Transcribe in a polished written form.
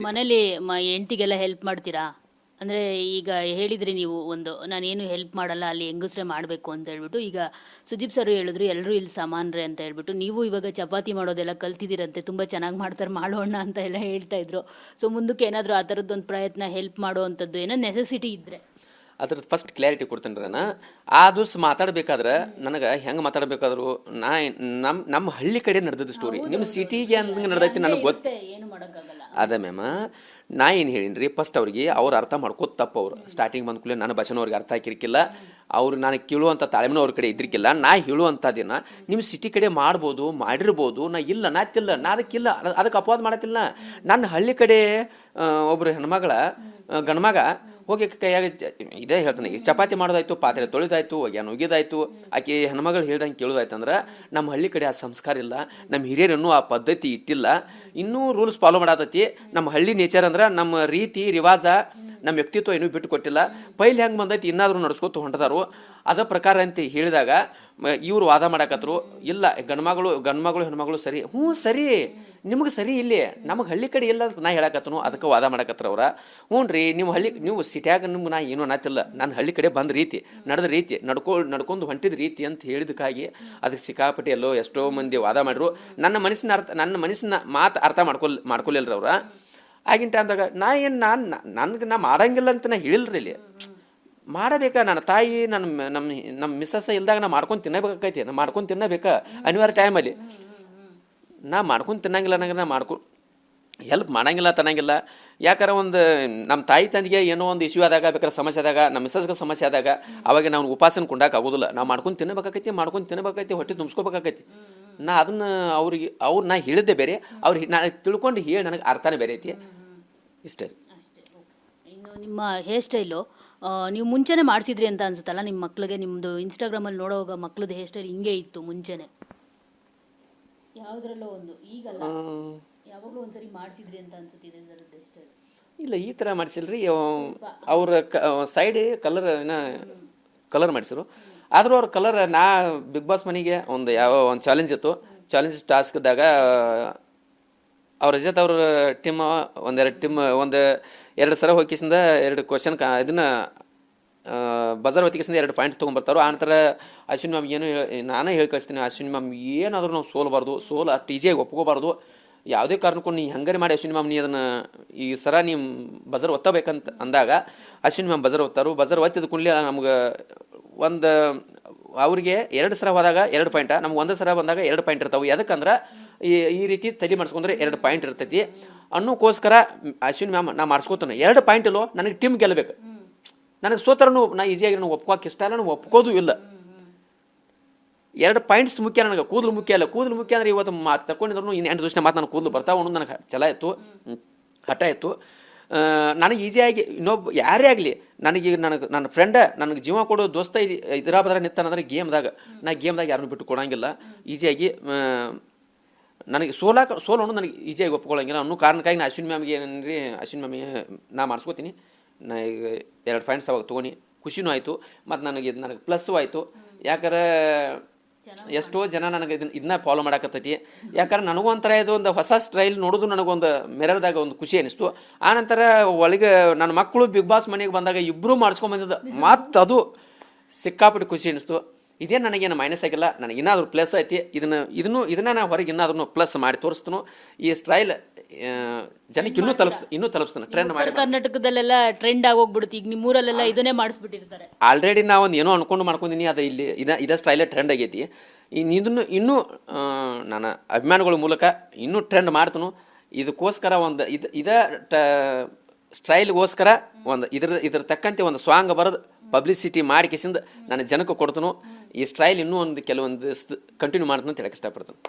ಮನೇಲಿ ಹೆಂಡ್ತಿಗೆಲ್ಲ ಹೆಲ್ಪ್ ಮಾಡ್ತೀರಾ? ಅಂದರೆ ಈಗ ಹೇಳಿದ್ರಿ ನೀವು ಒಂದು ನಾನೇನು ಹೆಲ್ಪ್ ಮಾಡಲ್ಲ, ಅಲ್ಲಿ ಹೆಂಗಸ್ರೆ ಮಾಡಬೇಕು ಅಂತ ಹೇಳ್ಬಿಟ್ಟು. ಈಗ ಸುದೀಪ್ ಸರ್ ಹೇಳಿದ್ರು ಎಲ್ಲರೂ ಇಲ್ಲಿ ಸಮಾನರೇ ಅಂತ ಹೇಳ್ಬಿಟ್ಟು. ನೀವು ಇವಾಗ ಚಪಾತಿ ಮಾಡೋದೆಲ್ಲ ಕಲ್ತಿದ್ದೀರಂತೆ, ತುಂಬ ಚೆನ್ನಾಗಿ ಮಾಡ್ತಾರೆ ಮಾಡೋಣ ಅಂತ ಎಲ್ಲ ಹೇಳ್ತಾ ಇದ್ರು. ಸೊ ಮುಂದಕ್ಕೆ ಏನಾದರೂ ಆ ಥರದ್ದೊಂದು ಪ್ರಯತ್ನ ಹೆಲ್ಪ್ ಮಾಡೋ ಅಂಥದ್ದು ಏನೋ ನೆಸೆಸಿಟಿ ಇದ್ದರೆ ಅದ್ರದ್ದು ಫಸ್ಟ್ ಕ್ಲಾರಿಟಿ ಕೊಡ್ತೇನೆ ರೀ ನಾನು. ಆ ದಿವ್ಸ ಮಾತಾಡ್ಬೇಕಾದ್ರೆ ನನಗೆ ಹೆಂಗೆ ಮಾತಾಡ್ಬೇಕಾದ್ರು ನಮ್ಮ ಹಳ್ಳಿ ಕಡೆ ನಡೆದದ್ದು ಸ್ಟೋರಿ. ನಿಮ್ಮ ಸಿಟಿಗೆ ಹಂಗೆ ನಡೆದೈತಿ ನನಗೆ ಗೊತ್ತು. ಏನು ಮಾಡೋಕ್ಕಾಗಲ್ಲ. ಅದ ಮ್ಯಾಮ ನಾ ಏನು ಹೇಳಿನಿ ರೀ, ಫಸ್ಟ್ ಅವ್ರಿಗೆ ಅವ್ರು ಅರ್ಥ ಮಾಡ್ಕೋತ ತಪ್ಪು. ಅವ್ರು ಸ್ಟಾರ್ಟಿಂಗ್ ಬಂದ ಕೂಡಲೇ ನನ್ನ ಭಾಷೆನೂ ಅವ್ರಿಗೆ ಅರ್ಥ ಆಗಿರ್ಕಿಲ್ಲ, ಅವ್ರು ನನಗೆ ಕೇಳುವಂಥ ತಾಳ್ಮೆನೂ ಅವ್ರ ಕಡೆ ಇದ್ರಿಕಿಲ್ಲ. ನಾ ಹೇಳುವಂಥದ್ದೇನ ನಿಮ್ಮ ಸಿಟಿ ಕಡೆ ಮಾಡ್ಬೋದು, ಮಾಡಿರ್ಬೋದು, ನಾ ಇಲ್ಲ ನಾತಿಲ್ಲ, ನಾ ಅದಕ್ಕಿಲ್ಲ, ಅದಕ್ಕೆ ಅಪವಾದ ಮಾಡತ್ತಿಲ್ಲ. ನನ್ನ ಹಳ್ಳಿ ಕಡೆ ಒಬ್ರು ಹೆಣ್ಮಗಳ ಗಂಡ್ಮಗ ಹೋಗಿ ಕೈಯಾಗ ಇದೇ ಹೇಳ್ತಾನೆ, ಈಗ ಚಪಾತಿ ಮಾಡೋದಾಯ್ತು, ಪಾತ್ರೆ ತೊಳೆದಾಯ್ತು, ಒಗ್ಯಾನ ಒಗಿದಾಯ್ತು, ಆಕೆ ಹೆಣ್ಮಗಳು ಹೇಳ್ದಂಗೆ ಕೇಳೋದಾಯ್ತು ಅಂದ್ರೆ ನಮ್ಮ ಹಳ್ಳಿ ಕಡೆ ಆ ಸಂಸ್ಕಾರ ಇಲ್ಲ, ನಮ್ಮ ಹಿರಿಯರನ್ನು ಆ ಪದ್ಧತಿ ಇಟ್ಟಿಲ್ಲ, ಇನ್ನೂ ರೂಲ್ಸ್ ಫಾಲೋ ಮಾಡತೈತಿ. ನಮ್ಮ ಹಳ್ಳಿ ನೇಚರ್ ಅಂದ್ರೆ ನಮ್ಮ ರೀತಿ ರಿವಾಜ, ನಮ್ಮ ವ್ಯಕ್ತಿತ್ವ ಏನೂ ಬಿಟ್ಟು ಕೊಟ್ಟಿಲ್ಲ. ಪೈಲಿ ಹೆಂಗೆ ಬಂದೈತಿ ಇನ್ನಾದ್ರೂ ನಡ್ಸ್ಕೊತ ಹೊಂಟದಾರು ಅದ ಪ್ರಕಾರ ಅಂತ ಹೇಳಿದಾಗ ಇವ್ರು ವಾದ ಮಾಡಕತ್ರು. ಇಲ್ಲ ಗಂಡ್ಮಗಳು ಹೆಣ್ಮಗಳು ಸರಿ, ಸರಿ, ನಿಮಗೆ ಸರಿ ಇಲ್ಲಿ, ನಮಗೆ ಹಳ್ಳಿ ಕಡೆ ಇಲ್ಲ ಅಂತ ನಾ ಹೇಳಕತ್ತನು. ಅದಕ್ಕೆ ವಾದ ಮಾಡಕತ್ರ ಅವ್ರ. ರೀ ನೀವು ನೀವು ಸಿಟ್ಯಾಗ ನಿಮ್ಗೆ ನಾ ಏನೂ ಅನ್ನತ್ತಿಲ್ಲ, ನಾನು ಹಳ್ಳಿ ಕಡೆ ಬಂದ ರೀತಿ, ನಡೆದ ರೀತಿ, ನಡ್ಕೊಂಡು ಹೊಂಟಿದ ರೀತಿ ಅಂತ ಹೇಳಿದಕ್ಕಾಗಿ ಅದಕ್ಕೆ ಸಿಕ್ಕಾಪಟ್ಟಿ ಎಲ್ಲೋ ಎಷ್ಟೋ ಮಂದಿ ವಾದ ಮಾಡಿರು. ನನ್ನ ಮನಸ್ಸಿನ ಮಾತು ಅರ್ಥ ಮಾಡ್ಕೊಲಿಲ್ರಿ ಅವ್ರ. ಆಗಿನ ಟೈಮ್ದಾಗ ನಾ ಮಾಡಂಗಿಲ್ಲ ಅಂತ ನಾ ಹೇಳಿಲ್ರಿ. ಇಲ್ಲಿ ಮಾಡಬೇಕಾ, ನನ್ನ ತಾಯಿ ನಮ್ಮ ಮಿಸ್ಸಸ್ ಇಲ್ದಾಗ ನಾ ಮಾಡ್ಕೊಂಡು ತಿನ್ನಬೇಕಾಕೈತಿ, ನಾ ಮಾಡ್ಕೊಂಡು ತಿನ್ನಬೇಕಾ ಅನಿವಾರ್ಯ ಟೈಮಲ್ಲಿ. ನಾ ಮಾಡ್ಕೊಂಡು ತಿನ್ನಂಗಿಲ್ಲ ನನಗೆ, ನಾ ಹೆಲ್ಪ್ ಮಾಡಂಗಿಲ್ಲ ತನ್ನಂಗಿಲ್ಲ. ಯಾಕಾರ ಒಂದು ನಮ್ಮ ತಾಯಿ ತಂದೆಗೆ ಏನೋ ಒಂದು ಇಶ್ಯೂ ಆದಾಗ, ಬೇಕಾದ್ರೆ ಸಮಸ್ಯೆ ಆದಾಗ, ನಮ್ಮ ಮಿಸ್ಸಸ್ಗೆ ಸಮಸ್ಯೆ ಆದಾಗ ಅವಾಗ ನಾವು ಉಪಾಸನ ಕೊಂಡಾಕ ಆಗೋದಿಲ್ಲ. ನಾವು ಮಾಡ್ಕೊಂಡು ತಿನ್ನಬೇಕಾಕೈತಿ, ಹೊಟ್ಟೆ ತುಂಬಿಸ್ಕೋಬೇಕಾಕೈತಿ. ನಾ ಅದನ್ನ ನಾ ಹೇಳಿದ್ದೆ ಬೇರೆ, ಅವ್ರಿಗೆ ನಾನು ತಿಳ್ಕೊಂಡು ಹೇಳಿ ನನಗೆ ಅರ್ಥನೇ ಬೇರೆ ಐತಿ. ಇಷ್ಟೇ. ಇನ್ನು ನಿಮ್ಮ ಹೇರ್ ಸ್ಟೈಲು ನೀವು ಮುಂಚೆನೇ ಮಾಡಿಸಿದ್ರಿ ಅಂತ ಅನ್ಸುತ್ತಲ್ಲ ನಿಮ್ಮ ಮಕ್ಳಿಗೆ? ನಿಮ್ಮದು ಇನ್ಸ್ಟಾಗ್ರಾಮಲ್ಲಿ ನೋಡೋವಾಗ ಮಕ್ಳದ್ದು ಹೇರ್ ಸ್ಟೈಲ್ ಹಿಂಗೆ ಇತ್ತು ಮುಂಚೆನೆ, ಯಾವುದ್ರಲ್ಲೋ ಒಂದು, ಈಗಲ್ಲ, ಯಾವಾಗಲೂ ಒಂದ್ಸರಿ ಮಾಡಿಸಿದ್ರಿ ಅಂತ ಅನ್ಸುತ್ತಿದೆ ಸರ್ ಹೇರ್ ಸ್ಟೈಲ್. ಇಲ್ಲ, ಈ ಥರ ಮಾಡಿಸಿಲ್ರಿ. ಅವ್ರ ಸೈಡ್ ಕಲರ್ ಮಾಡಿಸಿರು. ಆದರೂ ಅವ್ರ ಕಲರ್, ನಾ ಬಿಗ್ ಬಾಸ್ ಮನೆಗೆ ಒಂದು ಚಾಲೆಂಜ್ ಇತ್ತು. ಚಾಲೆಂಜ್ ಟಾಸ್ಕ್ದಾಗ ಅವ್ರ ರಜತ್ ಅವ್ರ ಟೀಮ್ ಎರಡು ಸಲ ಹೋಗಿಸಿಂದ 2 ಕ್ವಶನ್ ಇದನ್ನ ಬಜಾರ್ ಹೊತ್ತಿಗೆಸಿಂದ 2 ಪಾಯಿಂಟ್ಸ್ ತೊಗೊಂಡ್ಬರ್ತಾರೋ. ಆನಂತರ ಅಶ್ವಿನಿ ಮ್ಯಾಮ್ ಏನು ನಾನೇ ಹೇಳಿ ಕಳಿಸ್ತೀನಿ, ಅಶ್ವಿನಿ ಮ್ಯಾಮ್ ಏನಾದರೂ ನಾವು ಸೋಲ್ಬಾರ್ದು, ಅಷ್ಟು ಈಜಿಯಾಗಿ ಒಪ್ಕೋಬಾರ್ದು, ಯಾವುದೇ ಕಾರಣಕ್ಕೂ ನೀ ಹಂಗಾರೆ ಮಾಡಿ ಅಶ್ವಿನಿ ಮ್ಯಾಮ್ ನೀ ಅದನ್ನು ಈ ಸರ ನೀವು ಬಜಾರ್ ಒತ್ತಬೇಕಂತ ಅಂದಾಗ ಅಶ್ವಿನಿ ಮ್ಯಾಮ್ ಬಜಾರ್ ಒತ್ತಾರು. ಬಜಾರ್ ಒತ್ತಿದ ಕೂಡಲೇ ನಮ್ಗೆ ಅವ್ರಿಗೆ 2 ಸಲ ಹೋದಾಗ 2 ಪಾಯಿಂಟ್, ನಮ್ಗೆ 1 ಸಲ ಬಂದಾಗ 2 ಪಾಯಿಂಟ್ ಇರ್ತಾವೆ. ಯಾಕಂದ್ರೆ ಈ ರೀತಿ ತಲೆ ಮಾಡಿಸ್ಕೊಂಡ್ರೆ 2 ಪಾಯಿಂಟ್ ಇರ್ತೈತಿ ಅನ್ನೋಕ್ಕೋಸ್ಕರ ಅಶ್ವಿನಿ ಮ್ಯಾಮ್ ನಾ ಮಾಡಿಸ್ಕೋತಾನೆ. 2 ಪಾಯಿಂಟ್ ಇಲ್ಲೋ, ನನಗೆ ಟೀಮ್ ಗೆಲ್ಲಬೇಕು. ನನಗೆ ಸೋತರನು ನಾ ಈಸಿಯಾಗಿ ನಾನು ಒಪ್ಕೋಕೆ ಇಷ್ಟ ಇಲ್ಲ, ನಾನು ಒಪ್ಕೋದು ಇಲ್ಲ. 2 ಪಾಯಿಂಟ್ಸ್ ಮುಖ್ಯ ನನಗೆ, ಕೂದಲು ಮುಖ್ಯ ಅಲ್ಲ. ಕೂದಲು ಮುಖ್ಯ ಅಂದ್ರೆ ಇವತ್ತು ತಗೊಂಡಿದ್ರು ಇನ್ನು 8 ದಿವಸ ಮಾತು ನನಗೆ ಕೂದಲು ಬರ್ತಾವ ಅನ್ನೋದು ನನಗೆ ಛಲ ಇತ್ತು, ಹಠ ಇತ್ತು. ನನಗೆ ಈಸಿಯಾಗಿ ಇನ್ನೊಬ್ಬ ಯಾರೇ ಆಗಲಿ, ನನ್ನ ಫ್ರೆಂಡ ನನಗೆ ಜೀವ ಕೊಡೋ ದೋಸ್ತ ಇದರ ಬದ್ರ ನಿಂತಾನಂದ್ರೆ ಗೇಮ್ದಾಗ ಯಾರನ್ನು ಬಿಟ್ಟು ಕೊಡಂಗಿಲ್ಲ. ಈಸಿಯಾಗಿ ನನಗೆ ಸೋಲೋನು ನನಗೆ ಈಜಿಯಾಗಿ ಒಪ್ಕೊಳ್ಳಂಗಿಲ್ಲ ಅನ್ನೋ ಕಾರಣಕ್ಕಾಗಿ ನಾ ಅಶ್ವಿನಿ ಮ್ಯಾಮ್ಗೆ ಏನಂದ್ರಿ, ಅಶ್ವಿನಿ ಮ್ಯಾಮ್ಗೆ ನಾ ಮಾಡಿಸ್ಕೋತೀನಿ. ನಾ ಈಗ 2 ಪಾಯಿಂಟ್ಸ್ ಅವಾಗ ತೊಗೊಂಡು ಖುಷಿನೂ ಆಯಿತು, ಮತ್ತು ನನಗೆ ಪ್ಲಸ್ಸು ಆಯಿತು. ಯಾಕಂದ್ರೆ ಎಷ್ಟೋ ಜನ ನನಗೆ ಇದನ್ನ ಫಾಲೋ ಮಾಡಕತ್ತೈತಿ. ಯಾಕಂದ್ರೆ ನನಗೂ ಒಂಥರ ಇದು ಒಂದು ಹೊಸ ಸ್ಟೈಲ್ ನೋಡೋದು ನನಗೊಂದು ಮೆರರ್ದಾಗ ಒಂದು ಖುಷಿ ಅನಿಸ್ತು. ಆನಂತರ ಒಳಗೆ ನನ್ನ ಮಕ್ಕಳು ಬಿಗ್ ಬಾಸ್ ಮನೆಗೆ ಬಂದಾಗ ಇಬ್ಬರು ಮಾಡಿಸ್ಕೊಂಬಂದಿದ್ದು, ಮತ್ತು ಅದು ಸಿಕ್ಕಾಪಟ್ಟು ಖುಷಿ ಅನಿಸ್ತು. ಇದೇ ನನಗೇನು ಮೈನಸ್ ಆಗಿಲ್ಲ, ನನಗೆ ಇನ್ನಾದ್ರೂ ಪ್ಲಸ್ ಐತಿ. ಇದನ್ನ ನಾ ಹೊರಗೆ ಇನ್ನಾದ್ರೂ ಪ್ಲಸ್ ಮಾಡಿ ತೋರಿಸ್ತಾನು. ಈ ಸ್ಟೈಲ್ ಜನಕ್ಕೆ ಇನ್ನೂ ತಲುಪಿಸ್ತಾನೆ, ಟ್ರೆಂಡ್ ಮಾಡಿ. ಕರ್ನಾಟಕದಲ್ಲೆಲ್ಲ ಟ್ರೆಂಡ್ ಆಗೋಗ್ಬಿಡುತ್ತೆ. ಈಗ ನಿಮ್ಮೂರಲ್ಲೆಲ್ಲ ಇದನ್ನೇ ಮಾಡಿಸ್ಬಿಟ್ಟಿರ್ತಾರೆ. ಆಲ್ರೆಡಿ ನಾ ಒಂದು ಏನೋ ಅನ್ಕೊಂಡು ಮಾಡ್ಕೊಂಡಿನಿ, ಅದು ಇಲ್ಲಿ ಇದೇ ಸ್ಟೈಲೇ ಟ್ರೆಂಡ್ ಆಗೈತಿ. ಇನ್ನೂ ನನ್ನ ಅಭಿಮಾನಿಗಳ ಮೂಲಕ ಇನ್ನೂ ಟ್ರೆಂಡ್ ಮಾಡ್ತಾನು. ಇದಕ್ಕೋಸ್ಕರ ಒಂದು ಇದ ಸ್ಟೈಲ್ಗೋಸ್ಕರ ಒಂದು ಇದ್ರ ತಕ್ಕಂತೆ ಒಂದು ಸಾಂಗ್ ಬರೋದು ಪಬ್ಲಿಸಿಟಿ ಮಾಡಿ ಕಿಸಿಂದ ನಾನು ಜನಕ್ಕೆ ಕೊಡ್ತನು. ಈ ಸ್ಟೈಲ್ ಇನ್ನೂ ಒಂದು ಕೆಲವೊಂದು ಕಂಟಿನ್ಯೂ ಮಾಡ್ತಾನೆ ಅಂತ ಹೇಳಕ್ಕೆ ಇಷ್ಟಪಡ್ತಾನೆ.